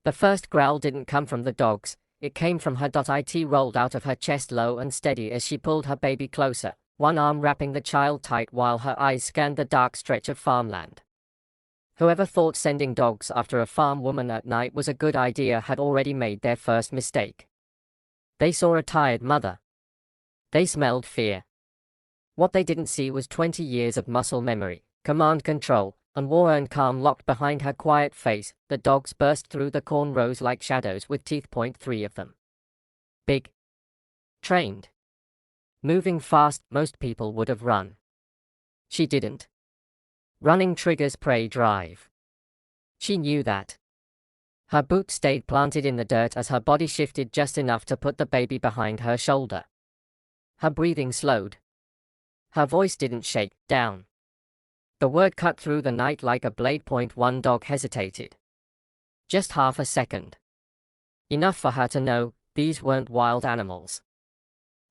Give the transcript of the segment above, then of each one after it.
The first growl didn't come from the dogs, it came from her. It rolled out of her chest low and steady as she pulled her baby closer, one arm wrapping the child tight while her eyes scanned the dark stretch of farmland. Whoever thought sending dogs after a farm woman at night was a good idea had already made their first mistake. They saw a tired mother. They smelled fear. What they didn't see was 20 years of muscle memory, command control, and war-earned calm locked behind her quiet face. The dogs burst through the cornrows like shadows with teeth. 3 of them. Big. Trained. Moving fast. Most people would have run. She didn't. Running triggers prey drive. She knew that. Her boot stayed planted in the dirt as her body shifted just enough to put the baby behind her shoulder. Her breathing slowed. Her voice didn't shake down. The word cut through the night like a blade. One dog hesitated. Just half a second. Enough for her to know these weren't wild animals.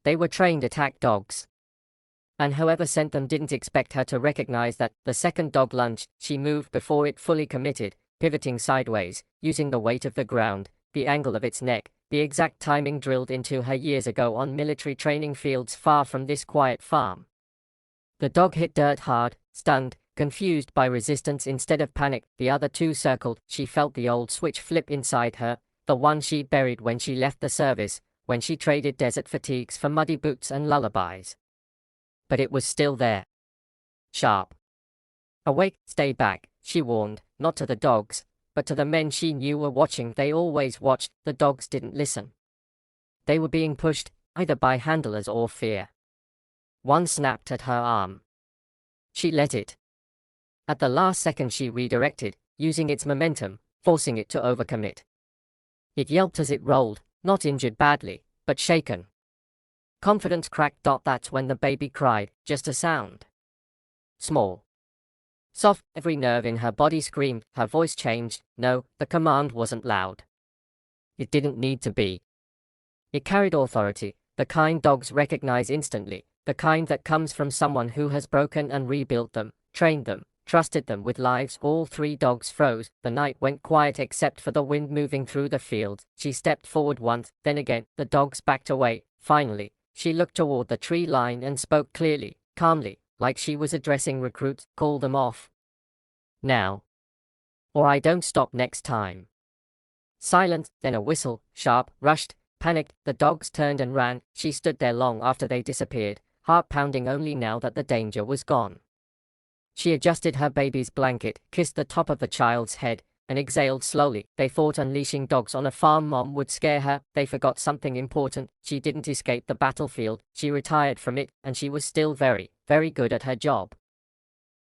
They were trained attack dogs. And whoever sent them didn't expect her to recognize that. The second dog lunged. She moved before it fully committed, pivoting sideways, using the weight of the ground, the angle of its neck, the exact timing drilled into her years ago on military training fields far from this quiet farm. The dog hit dirt hard, stunned, confused by resistance instead of panic. The other two circled. She felt the old switch flip inside her, the one she'd buried when she left the service, when she traded desert fatigues for muddy boots and lullabies. But it was still there. Sharp. Awake, stay back, she warned, not to the dogs, but to the men she knew were watching. They always watched. The dogs didn't listen. They were being pushed, either by handlers or fear. One snapped at her arm. She let it. At the last second she redirected, using its momentum, forcing it to overcommit. It yelped as it rolled, not injured badly, but shaken. Confidence cracked. That's when the baby cried, just a sound. Small. Soft. Every nerve in her body screamed. Her voice changed. No, the command wasn't loud. It didn't need to be. It carried authority, the kind dogs recognize instantly, the kind that comes from someone who has broken and rebuilt them, trained them, trusted them with lives. All 3 dogs froze. The night went quiet except for the wind moving through the fields. She stepped forward once, then again. The dogs backed away. Finally, she looked toward the tree line and spoke clearly, calmly, like she was addressing recruits. Call them off. Now. Or I don't stop next time. Silence, then a whistle, sharp, rushed, panicked. The dogs turned and ran. She stood there long after they disappeared, heart pounding only now that the danger was gone. She adjusted her baby's blanket, kissed the top of the child's head, and exhaled slowly. They thought unleashing dogs on a farm mom would scare her. They forgot something important. She didn't escape the battlefield. She retired from it, and she was still very, very good at her job.